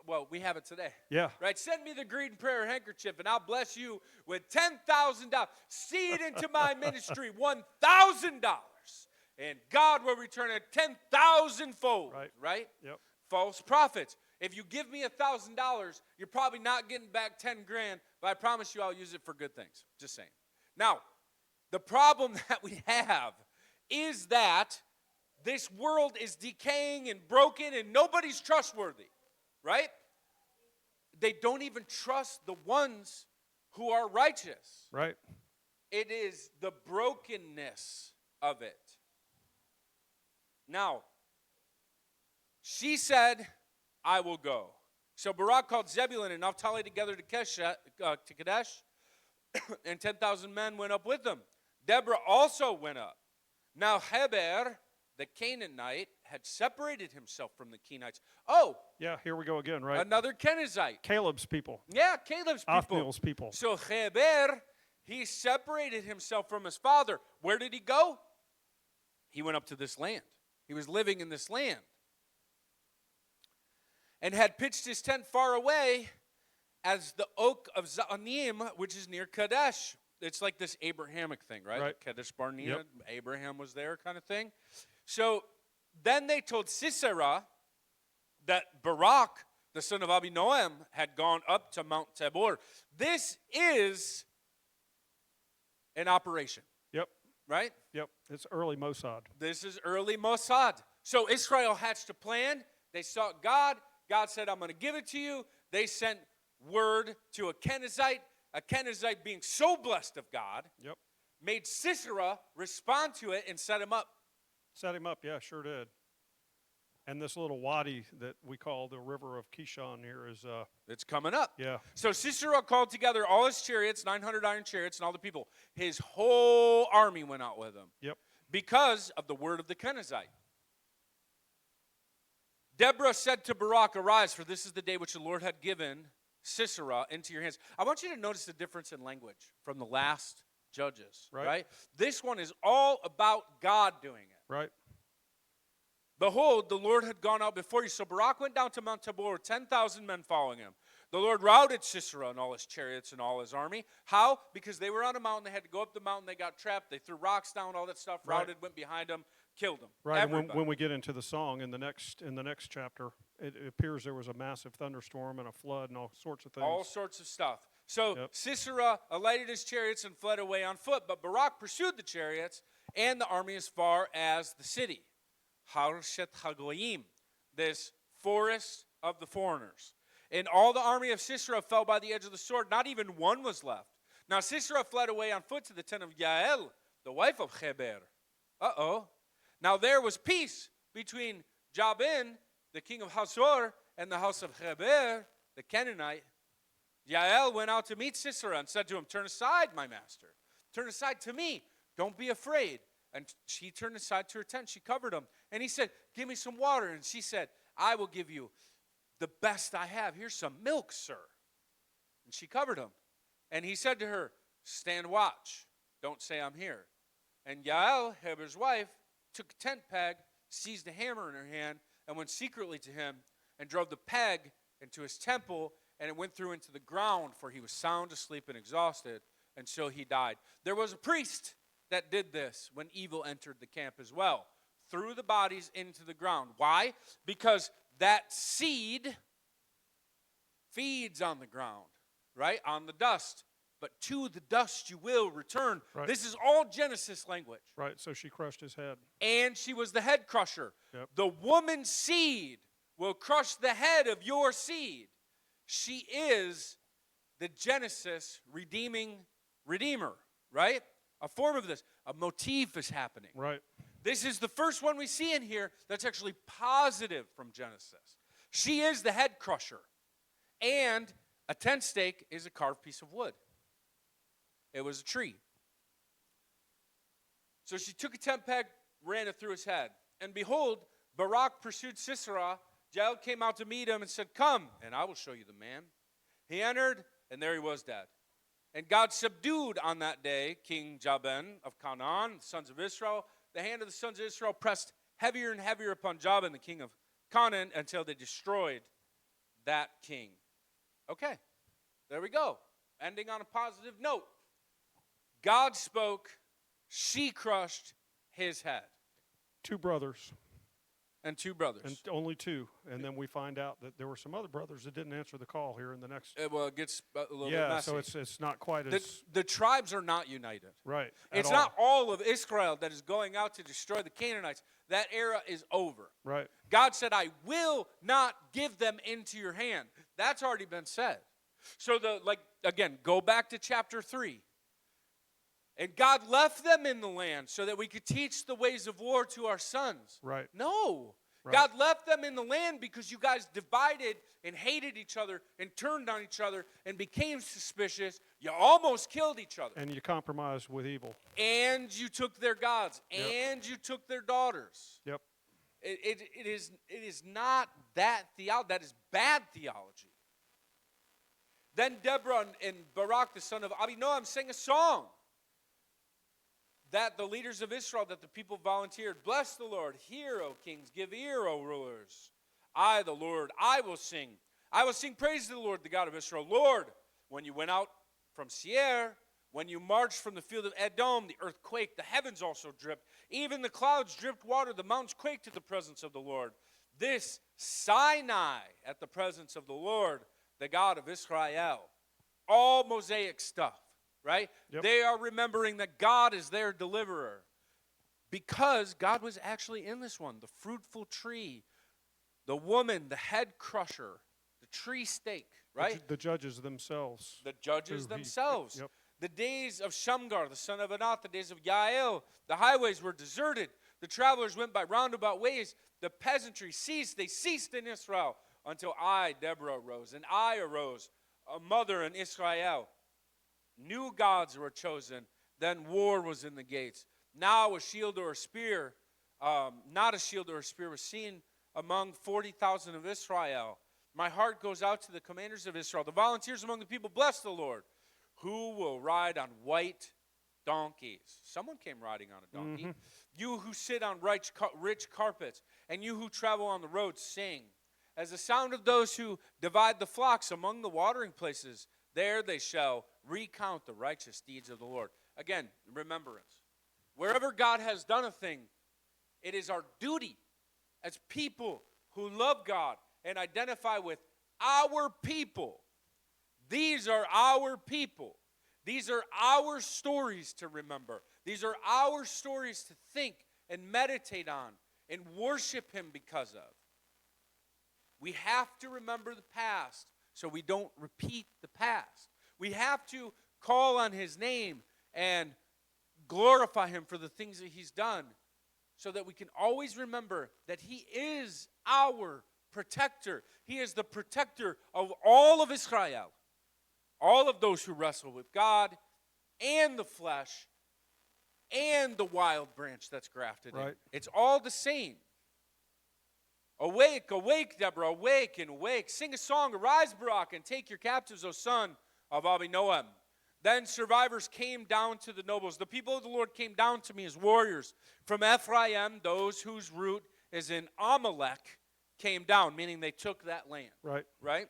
well, we have it today. Yeah. Right? Send me the green prayer handkerchief and I'll bless you with $10,000. Seed into my ministry, $1,000. And God will return it 10,000-fold. Right? Yep. False prophets. If you give me $1,000, you're probably not getting back 10 grand, but I promise you I'll use it for good things. Just saying. Now, the problem that we have is that this world is decaying and broken and nobody's trustworthy, right? They don't even trust the ones who are righteous. Right. It is the brokenness of it. Now, she said, I will go. So Barak called Zebulun and Naphtali together to Kadesh, and 10,000 men went up with them. Deborah also went up. Now Heber, the Canaanite, had separated himself from the Kenites. Oh. Yeah, here we go again, right? Another Kenizzite. Caleb's people. Yeah, Caleb's people. Othniel's people. So Heber, he separated himself from his father. Where did he go? He went up to this land. He was living in this land. And had pitched his tent far away as the oak of Zaanim, which is near Kadesh. It's like this Abrahamic thing, right? Right. Kadesh Barnea, Yep. Abraham was there kind of thing. So then they told Sisera that Barak, the son of Abinoam, had gone up to Mount Tabor. This is an operation. Yep. Right? Yep. It's early Mossad. This is early Mossad. So Israel hatched a plan. They sought God. God said, I'm going to give it to you. They sent word to a Kenizzite being so blessed of God, Yep. made Sisera respond to it and set him up. Set him up, yeah, sure did. And this little wadi that we call the river of Kishon here is... It's coming up. Yeah. So Sisera called together all his chariots, 900 iron chariots, and all the people. His whole army went out with him. Yep. Because of the word of the Kenizzite. Deborah said to Barak, Arise, for this is the day which the Lord had given Sisera into your hands. I want you to notice the difference in language from the last Judges, right? This one is all about God doing it. Right. Behold, the Lord had gone out before you. So Barak went down to Mount Tabor, 10,000 men following him. The Lord routed Sisera and all his chariots and all his army. How? Because they were on a mountain. They had to go up the mountain. They got trapped. They threw rocks down, all that stuff. Right. Routed, went behind them, killed them. Right. And when we get into the song in the next chapter, it appears there was a massive thunderstorm and a flood and all sorts of things. All sorts of stuff. So Yep. Sisera alighted his chariots and fled away on foot. But Barak pursued the chariots and the army as far as the city, Harshet Hagoyim, this forest of the foreigners. And all the army of Sisera fell by the edge of the sword. Not even one was left. Now Sisera fled away on foot to the tent of Jael, the wife of Heber. Uh-oh. Now there was peace between Jabin, the king of Hazor, and the house of Heber, the Canaanite. Jael went out to meet Sisera and said to him, Turn aside, my master. Turn aside to me. Don't be afraid. And she turned aside to her tent. She covered him. And he said, Give me some water. And she said, I will give you the best I have. Here's some milk, sir. And she covered him. And he said to her, stand watch. Don't say I'm here. And Jael, Heber's wife, took a tent peg, seized a hammer in her hand, and went secretly to him and drove the peg into his temple, and it went through into the ground, for he was sound asleep and exhausted, and so he died. There was a priest that did this when evil entered the camp as well. Threw the bodies into the ground. Why? Because that seed feeds on the ground, right? On the dust. But to the dust you will return. Right. This is all Genesis language. Right, so she crushed his head. And she was the head crusher. Yep. The woman's seed will crush the head of your seed. She is the Genesis redeemer, right? A form of this. A motif is happening. Right. This is the first one we see in here that's actually positive from Genesis. She is the head crusher. And a tent stake is a carved piece of wood. It was a tree. So she took a tent peg, ran it through his head. And behold, Barak pursued Sisera. Jael came out to meet him and said, come, and I will show you the man. He entered, and there he was dead. And God subdued on that day King Jabin of Canaan, the sons of Israel. The hand of the sons of Israel pressed heavier and heavier upon Jabin, the king of Canaan, until they destroyed that king. Okay, there we go. Ending on a positive note. God spoke, she crushed his head. 2 brothers. And 2 brothers. And only 2. And then we find out that there were some other brothers that didn't answer the call here in the next. Well, it gets a little bit messy. Yeah, so it's not quite as. The tribes are not united. Right. It's not all of Israel that is going out to destroy the Canaanites. That era is over. Right. God said, I will not give them into your hand. That's already been said. So, again, go back to chapter 3. And God left them in the land so that we could teach the ways of war to our sons. Right. No. Right. God left them in the land because you guys divided and hated each other and turned on each other and became suspicious. You almost killed each other. And you compromised with evil. And you took their gods. Yep. And you took their daughters. Yep. It is not that theology. That is bad theology. Then Deborah and Barak, the son of Abinoam, sang a song that the leaders of Israel, that the people volunteered. Bless the Lord. Hear, O kings. Give ear, O rulers. I, the Lord, I will sing. I will sing praise to the Lord, the God of Israel. Lord, when you went out from Seir, when you marched from the field of Edom, the earth quaked, the heavens also dripped. Even the clouds dripped water, the mountains quaked at the presence of the Lord. This Sinai at the presence of the Lord, the God of Israel. All Mosaic stuff. Right? Yep. They are remembering that God is their deliverer. Because God was actually in this one. The fruitful tree, the woman, the head crusher, the tree stake, right? The judges themselves. The judges themselves. Yep. The days of Shamgar, the son of Anath, the days of Jael, the highways were deserted. The travelers went by roundabout ways. The peasantry ceased. They ceased in Israel until I, Deborah, arose. And I arose, a mother in Israel. New gods were chosen. Then war was in the gates. Now a shield or a spear, not a shield or a spear was seen among 40,000 of Israel. My heart goes out to the commanders of Israel, the volunteers among the people. Bless the Lord. Who will ride on white donkeys? Someone came riding on a donkey. Mm-hmm. You who sit on rich carpets, and you who travel on the roads, sing. As the sound of those who divide the flocks among the watering places, there they shall recount the righteous deeds of the Lord. Again, remembrance. Wherever God has done a thing, it is our duty as people who love God and identify with our people. These are our people. These are our stories to remember. These are our stories to think and meditate on and worship Him because of. We have to remember the past so we don't repeat the past. We have to call on His name and glorify Him for the things that He's done so that we can always remember that He is our protector. He is the protector of all of Israel, all of those who wrestle with God and the flesh and the wild branch that's grafted in. It's all the same. Awake, awake, Deborah, awake and awake. Sing a song, arise, Barak, and take your captives, O son of Abinoam. Then survivors came down to the nobles. The people of the Lord came down to me as warriors. From Ephraim, those whose root is in Amalek came down, meaning they took that land. Right. Right?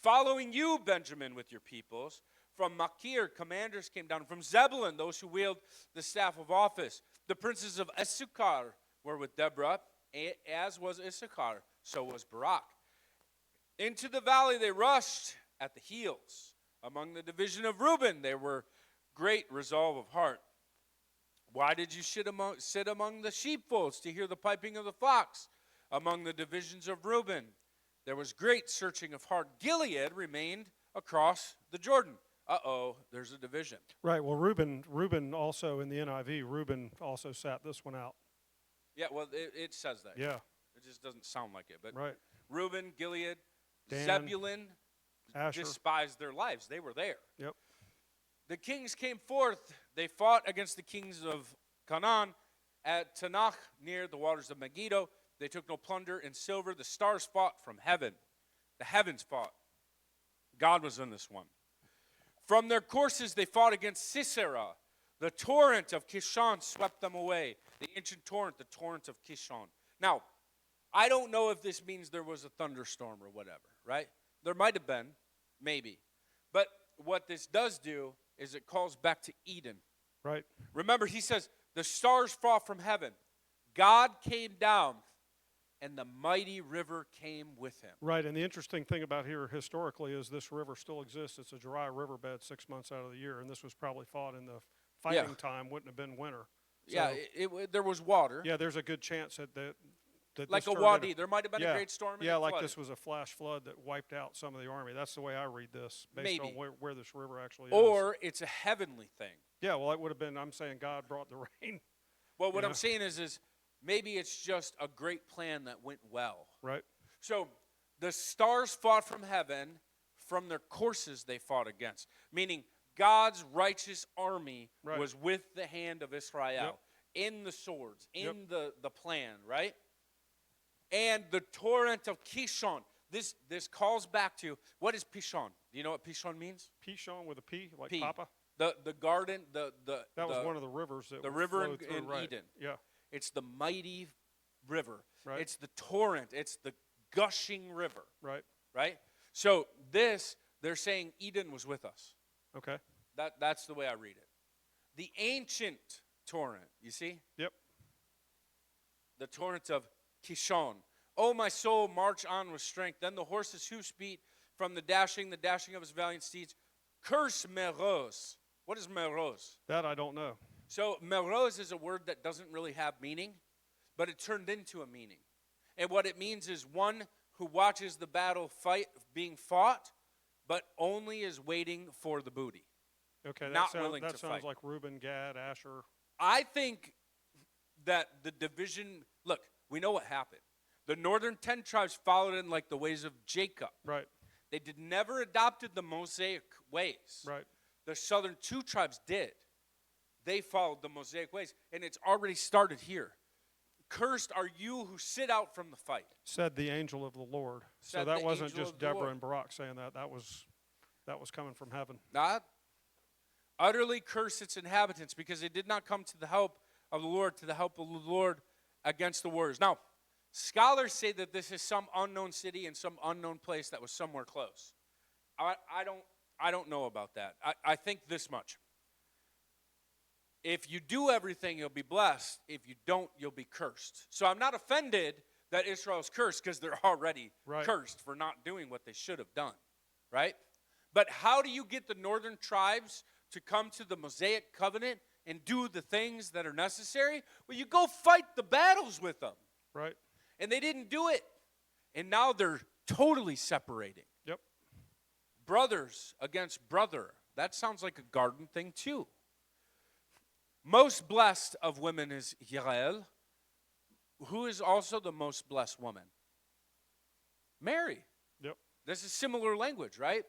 Following you, Benjamin, with your peoples. From Machir, commanders came down. From Zebulun, those who wield the staff of office. The princes of Issachar were with Deborah, as was Issachar, so was Barak. Into the valley they rushed at the heels. Among the division of Reuben, there were great resolve of heart. Why did you sit among the sheepfolds to hear the piping of the fox? Among the divisions of Reuben, there was great searching of heart. Gilead remained across the Jordan. Uh-oh, there's a division. Right. Well, Reuben also in the NIV, Reuben also sat this one out. Yeah, well, it says that. Yeah. It just doesn't sound like it. But Right. Reuben, Gilead, Dan, Zebulun Asher. despised their lives. They were there. Yep. The kings came forth. They fought against the kings of Canaan at Tanakh near the waters of Megiddo. They took no plunder in silver. The stars fought from heaven. The heavens fought. God was in this one. From their courses they fought against Sisera. The torrent of Kishon swept them away. The ancient torrent, the torrent of Kishon. Now, I don't know if this means there was a thunderstorm or whatever, right? There might have been, maybe. But what this does do is it calls back to Eden. Right. Remember, he says, the stars fought from heaven. God came down, and the mighty river came with him. Right, and the interesting thing about here historically is this river still exists. It's a dry riverbed 6 months out of the year, and this was probably fought in the fighting time, wouldn't have been winter. So, Yeah, there was water. yeah, there's a good chance that Like this a turned wadi. into- There might have been a great storm and Yeah, it like flooded. this was a flash flood that wiped out some of the army. That's the way I read this, based Maybe. on where this river actually is. Or it's a heavenly thing. Yeah, well, it would have been, I'm saying God brought the rain. Well, what Yeah. I'm saying is maybe it's just a great plan that went well. Right. So the stars fought from heaven. From their courses they fought against. Meaning God's righteous army Right. was with the hand of Israel. In the swords, in the plan, right? And the torrent of Kishon. This calls back to, what is Pishon? Do you know what Pishon means? Pishon with a P, like P. Papa. The garden, That was one of the rivers that the would river flow in through, right. Eden. Yeah. It's the mighty river. Right. It's the torrent. It's the gushing river, Right. right? So they're saying Eden was with us. Okay. That's the way I read it. The ancient torrent, you see? Yep. The torrent of Kishon. Oh, my soul, march on with strength. Then the horse's hoofs beat from the dashing of his valiant steeds. Curse Meroz. What is Meroz? That I don't know. So Meroz is a word that doesn't really have meaning, but it turned into a meaning. And what it means is one who watches the battle being fought, but only is waiting for the booty. Okay, Not willing that to sounds fight. like Reuben, Gad, Asher. I think that the division, look, we know what happened. The northern 10 tribes followed in like the ways of Jacob. Right. They never adopted the Mosaic ways. Right. The southern 2 tribes did. They followed the Mosaic ways, and it's already started here. Cursed are you who sit out from the fight. Said the angel of the Lord. So Said that the wasn't angel just of the Deborah Lord. and Barak saying that. That was coming from heaven. Not utterly curse its inhabitants, because they did not come to the help of the Lord, against the warriors. Now, scholars say that this is some unknown city in some unknown place that was somewhere close. I don't know about that. I think this much. If you do everything, you'll be blessed. If you don't, you'll be cursed. So I'm not offended that Israel's cursed, because they're already Right. cursed for not doing what they should have done, right? But how do you get the northern tribes to come to the Mosaic covenant and do the things that are necessary? Well, you go fight the battles with them. Right. And they didn't do it. And now they're totally separating. Yep. Brothers against brother. That sounds like a garden thing too. Most blessed of women is Jael, who is also the most blessed woman? Mary. Yep. This is similar language, right?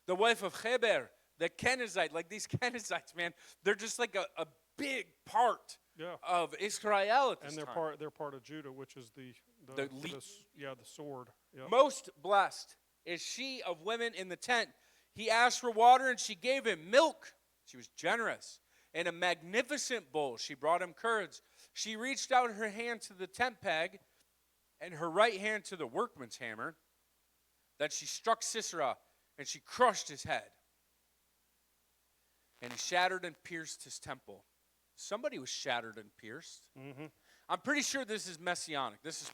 The wife of Heber, the Kenizzite. Like these Kenizzites, man, they're just like a big part Yeah. of Israel at this And they're time. they're part of Judah, which is the lead. the sword. Yep. Most blessed is she of women in the tent. He asked for water, and she gave him milk. She was generous. In a magnificent bowl, she brought him curds. She reached out her hand to the tent peg and her right hand to the workman's hammer. Then she struck Sisera, and she crushed his head. And he shattered and pierced his temple. Somebody was shattered and pierced. Mm-hmm. I'm pretty sure this is messianic. This is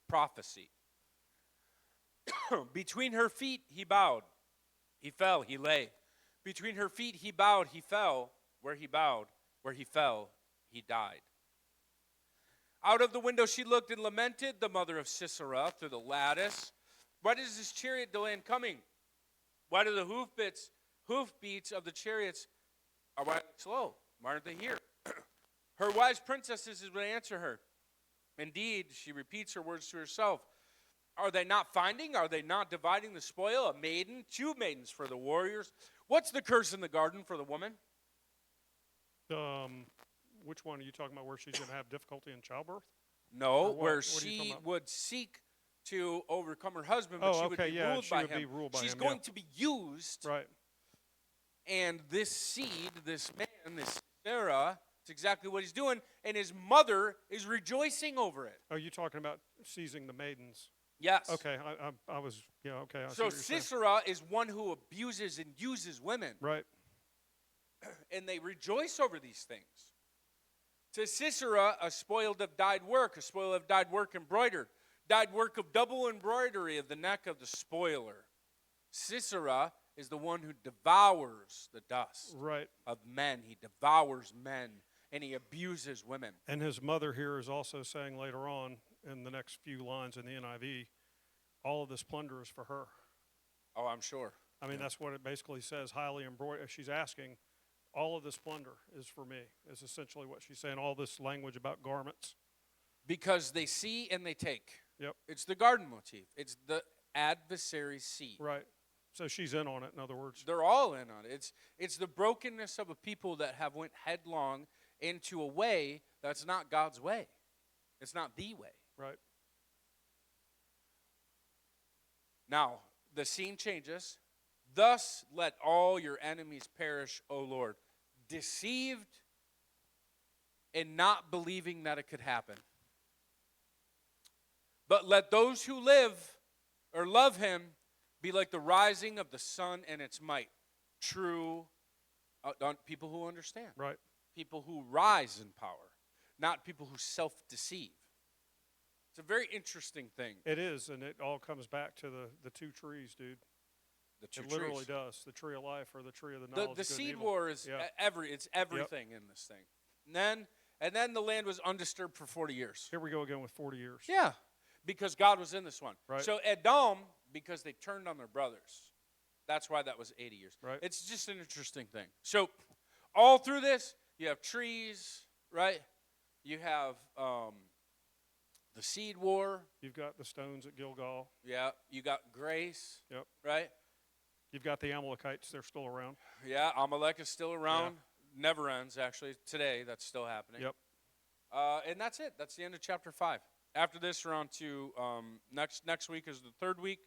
prophecy. Between her feet, he bowed. He fell, he lay. Between her feet, he bowed, he fell. Where he bowed, where he fell, he died. Out of the window she looked and lamented, the mother of Sisera, through the lattice. Why does this chariot delay in coming? Why do the hoof beats of the chariots are slow? Why aren't they here? Her wise princesses would answer her. Indeed, she repeats her words to herself. Are they not finding? Are they not dividing the spoil? A maiden, 2 maidens for the warriors. What's the curse in the garden for the woman? Which one are you talking about, where she's going to have difficulty in childbirth? No, what where are you talking she about? would seek to overcome her husband, but she would be ruled by him. She's going to be used. Right. And this seed, this man, this Sisera, it's exactly what he's doing, and his mother is rejoicing over it. Are you talking about seizing the maidens? Yes. Okay, I was, okay. I see So what you're saying. Sisera is one who abuses and uses women. Right. And they rejoice over these things. To Sisera, a spoil of dyed work embroidered, dyed work of double embroidery of the neck of the spoiler. Sisera is the one who devours the dust Right. of men. He devours men, and he abuses women. And his mother here is also saying later on in the next few lines in the NIV, all of this plunder is for her. Oh, I'm sure. I mean, that's what it basically says, highly embroidered. She's asking, all of this plunder is for me, is essentially what she's saying, all this language about garments. Because they see and they take. Yep. It's the garden motif. It's the adversary's seed. Right. So she's in on it, in other words. They're all in on it. It's the brokenness of a people that have went headlong into a way that's not God's way. It's not the way. Right. Now, the scene changes. Thus let all your enemies perish, O Lord. Deceived and not believing that it could happen. But let those who live or love him be like the rising of the sun and its might. True people who understand. Right. People who rise in power, not people who self-deceive. It's a very interesting thing. It is, and it all comes back to the 2 trees, dude. It literally does. The tree of life or the tree of the knowledge of good The seed and evil. war is it's everything in this thing. And then the land was undisturbed for 40 years. Here we go again with 40 years. Yeah, because God was in this one. Right. So Edom, because they turned on their brothers. That's why that was 80 years. Right. It's just an interesting thing. So all through this, you have trees, right? You have the seed war. You've got the stones at Gilgal. Yeah, you got grace. Yep. Right? You've got the Amalekites. They're still around. Yeah, Amalek is still around. Never ends, actually. Today, that's still happening. Yep. And that's it. That's the end of chapter 5. After this, we're on to next week is the 3rd week.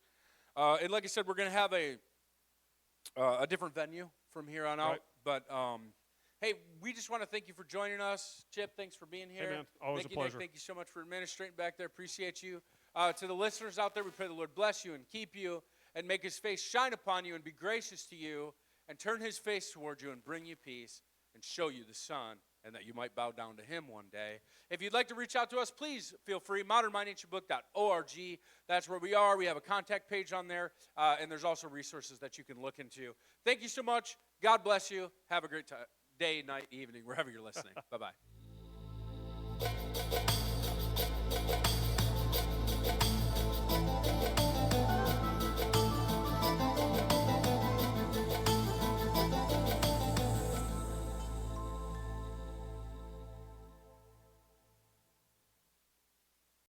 And like I said, we're going to have a different venue from here on out. Right. But, hey, we just want to thank you for joining us. Chip, thanks for being here. Hey, man. Always a pleasure. Nick, thank you so much for administrating back there. Appreciate you. To the listeners out there, we pray the Lord bless you and keep you and make his face shine upon you and be gracious to you and turn his face toward you and bring you peace and show you the sun and that you might bow down to him one day. If you'd like to reach out to us, please feel free. modernmindancientbook.org. That's where we are. We have a contact page on there, and there's also resources that you can look into. Thank you so much. God bless you. Have a great day, night, evening, wherever you're listening. Bye-bye.